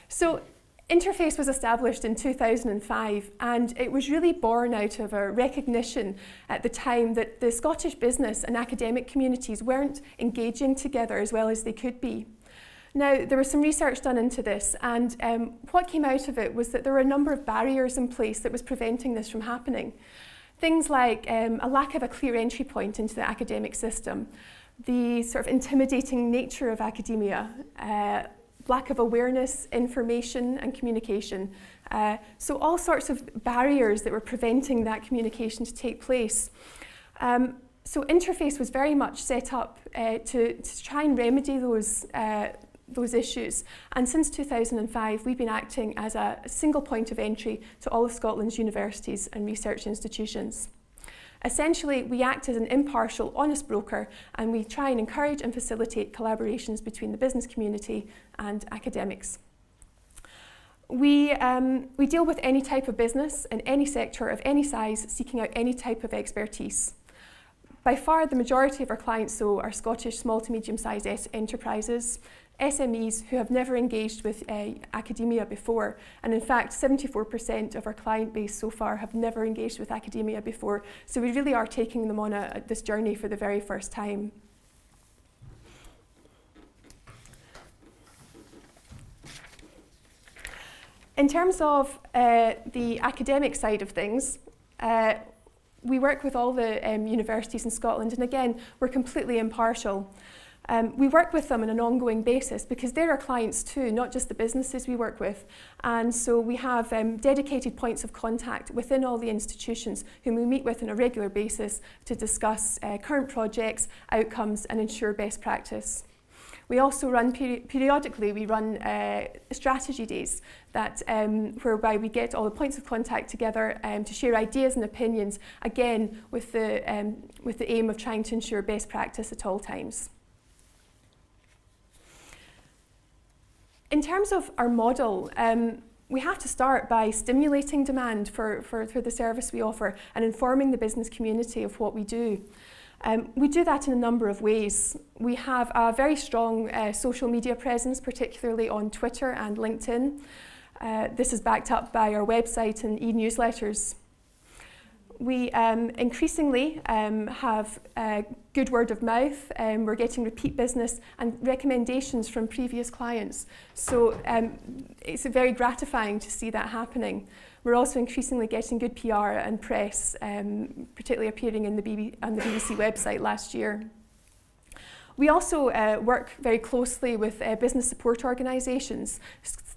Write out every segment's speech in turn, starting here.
So Interface was established in 2005, and it was really born out of a recognition at the time that the Scottish business and academic communities weren't engaging together as well as they could be. Now, there was some research done into this, and what came out of it was that there were a number of barriers in place that was preventing this from happening. Things like a lack of a clear entry point into the academic system, the sort of intimidating nature of academia, lack of awareness, information and communication. So all sorts of barriers that were preventing that communication to take place. So Interface was very much set up to try and remedy those issues. And since 2005, we've been acting as a single point of entry to all of Scotland's universities and research institutions. Essentially, we act as an impartial, honest broker, and we try and encourage and facilitate collaborations between the business community and academics. We deal with any type of business in any sector of any size, seeking out any type of expertise. By far, the majority of our clients, though, are Scottish small to medium-sized enterprises, SMEs who have never engaged with academia before. And in fact, 74% of our client base so far have never engaged with academia before. So we really are taking them on this journey for the very first time. In terms of the academic side of things, we work with all the universities in Scotland, and again, we're completely impartial. We work with them on an ongoing basis because they're our clients too, not just the businesses we work with. And so we have dedicated points of contact within all the institutions whom we meet with on a regular basis to discuss current projects, outcomes, and ensure best practice. We also run, periodically, we run strategy days that, whereby we get all the points of contact together to share ideas and opinions, again, with the aim of trying to ensure best practice at all times. In terms of our model, we have to start by stimulating demand for the service we offer and informing the business community of what we do. We do that in a number of ways. We have a very strong social media presence, particularly on Twitter and LinkedIn. This is backed up by our website and e-newsletters. We increasingly have good word of mouth. We're getting repeat business and recommendations from previous clients. So it's very gratifying to see that happening. We're also increasingly getting good PR and press, particularly appearing on the BBC website last year. We also work very closely with business support organisations,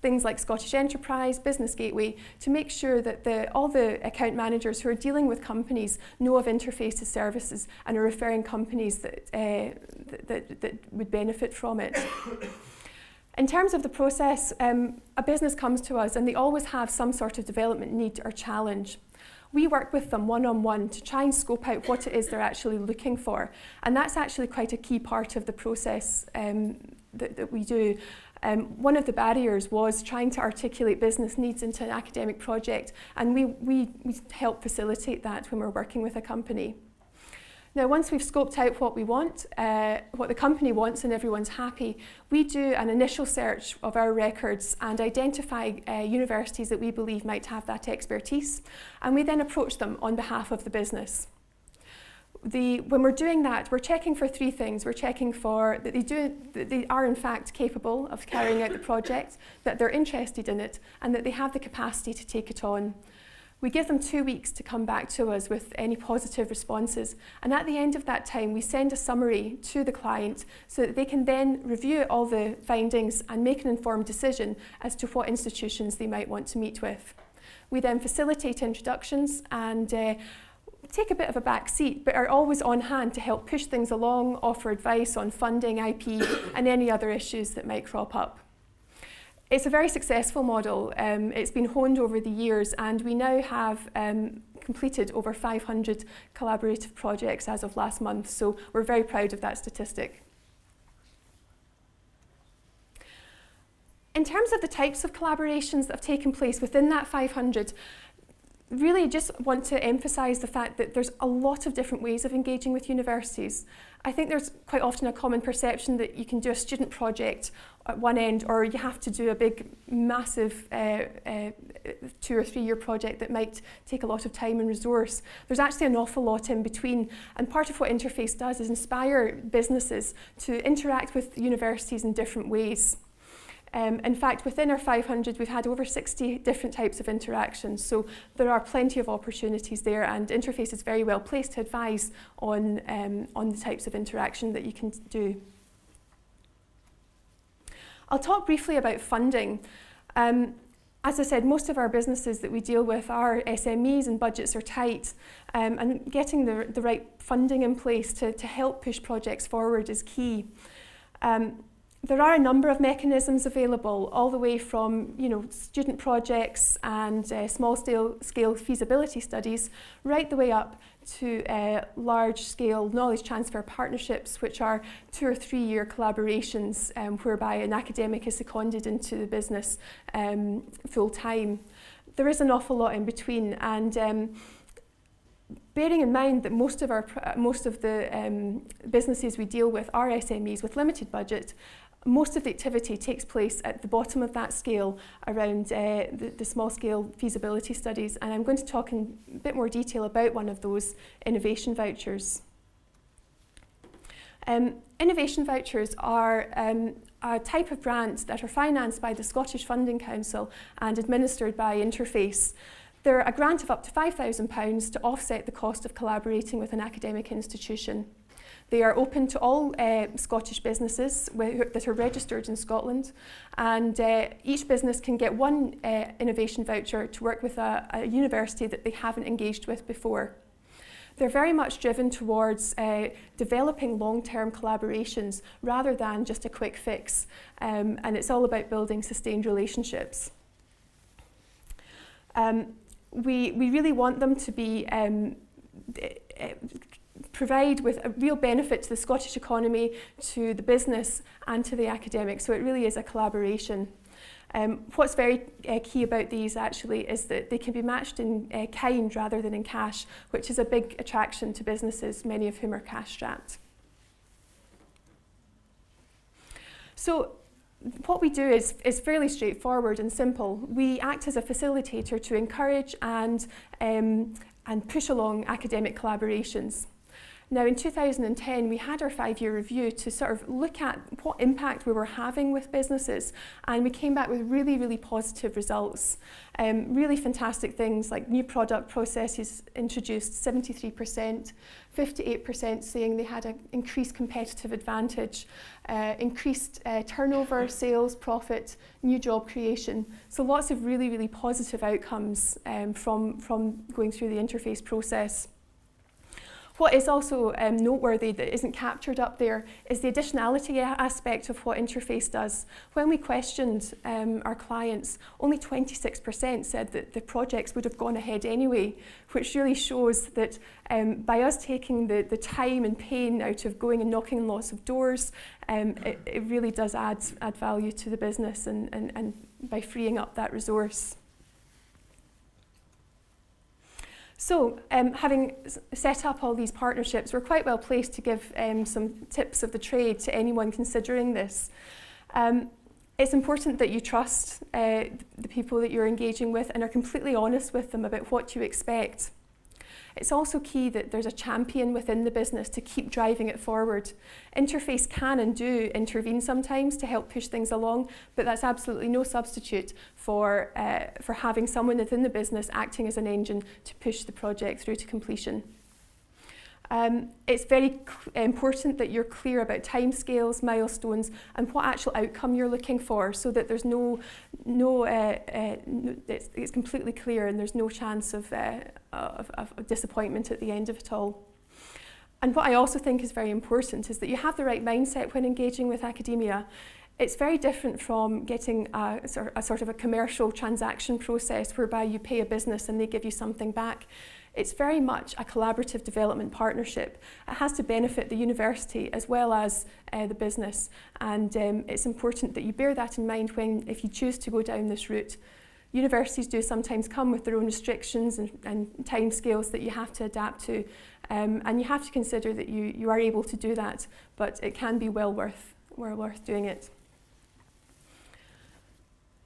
things like Scottish Enterprise, Business Gateway, to make sure that all the account managers who are dealing with companies know of Interface's services and are referring companies that would benefit from it. In terms of the process, a business comes to us and they always have some sort of development need or challenge. We work with them one-on-one to try and scope out what it is they're actually looking for. And that's actually quite a key part of the process that we do. One of the barriers was trying to articulate business needs into an academic project, and we help facilitate that when we're working with a company. Now, once we've scoped out what we want, what the company wants and everyone's happy, we do an initial search of our records and identify universities that we believe might have that expertise, and we then approach them on behalf of the business. When we're doing that, we're checking for three things. We're checking for that they are in fact capable of carrying out the project, that they're interested in it, and that they have the capacity to take it on. We give them 2 weeks to come back to us with any positive responses, and at the end of that time we send a summary to the client so that they can then review all the findings and make an informed decision as to what institutions they might want to meet with. We then facilitate introductions and take a bit of a back seat, but are always on hand to help push things along, offer advice on funding, IP, and any other issues that might crop up. It's a very successful model. It's been honed over the years, and we now have completed over 500 collaborative projects as of last month, so we're very proud of that statistic. In terms of the types of collaborations that have taken place within that 500, really just want to emphasise the fact that there's a lot of different ways of engaging with universities. I think there's quite often a common perception that you can do a student project at one end, or you have to do a big, massive 2 or 3 year project that might take a lot of time and resource. There's actually an awful lot in between, and part of what Interface does is inspire businesses to interact with universities in different ways. In fact, within our 500, we've had over 60 different types of interactions, so there are plenty of opportunities there, and Interface is very well placed to advise on the types of interaction that you can do. I'll talk briefly about funding. As I said, most of our businesses that we deal with are SMEs and budgets are tight, and getting the right funding in place to help push projects forward is key. There are a number of mechanisms available, all the way from student projects and small-scale feasibility studies, right the way up to large-scale knowledge transfer partnerships, which are 2 or 3 year collaborations whereby an academic is seconded into the business full-time. There is an awful lot in between, and bearing in mind that most of the businesses we deal with are SMEs with limited budget, most of the activity takes place at the bottom of that scale around the small-scale feasibility studies, and I'm going to talk in a bit more detail about one of those, innovation vouchers. Innovation vouchers are a type of grants that are financed by the Scottish Funding Council and administered by Interface. They're a grant of up to £5,000 to offset the cost of collaborating with an academic institution. They are open to all Scottish businesses that are registered in Scotland, and each business can get one innovation voucher to work with a university that they haven't engaged with before. They're very much driven towards developing long-term collaborations rather than just a quick fix, and it's all about building sustained relationships. We really want them to be provide with a real benefit to the Scottish economy, to the business and to the academic, so it really is a collaboration. What's very key about these actually is that they can be matched in kind rather than in cash, which is a big attraction to businesses, many of whom are cash strapped. So what we do is fairly straightforward and simple. We act as a facilitator to encourage and push along academic collaborations. Now, in 2010, we had our 5-year review to sort of look at what impact we were having with businesses, and we came back with really, really positive results. Really fantastic things like new product processes introduced, 73%, 58% saying they had an increased competitive advantage, increased turnover, sales, profit, new job creation. So lots of really, really positive outcomes from going through the Interface process. What is also noteworthy that isn't captured up there is the additionality aspect of what Interface does. When we questioned our clients, only 26% said that the projects would have gone ahead anyway, which really shows that by us taking the time and pain out of going and knocking on lots of doors, it really does add value to the business and by freeing up that resource. So, having set up all these partnerships, we're quite well placed to give some tips of the trade to anyone considering this. It's important that you trust the people that you're engaging with and are completely honest with them about what you expect. It's also key that there's a champion within the business to keep driving it forward. Interface can and do intervene sometimes to help push things along, but that's absolutely no substitute for having someone within the business acting as an engine to push the project through to completion. It's very important that you're clear about timescales, milestones, and what actual outcome you're looking for, so that there's it's completely clear and there's no chance of disappointment at the end of it all. And what I also think is very important is that you have the right mindset when engaging with academia. It's very different from getting a sort of a commercial transaction process whereby you pay a business and they give you something back. It's very much a collaborative development partnership. It has to benefit the university as well as the business, and it's important that you bear that in mind if you choose to go down this route. Universities do sometimes come with their own restrictions and timescales that you have to adapt to, and you have to consider that you are able to do that, but it can be well worth doing it.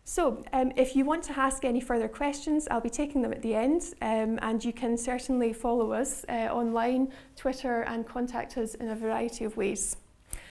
So if you want to ask any further questions, I'll be taking them at the end, and you can certainly follow us online, Twitter, and contact us in a variety of ways.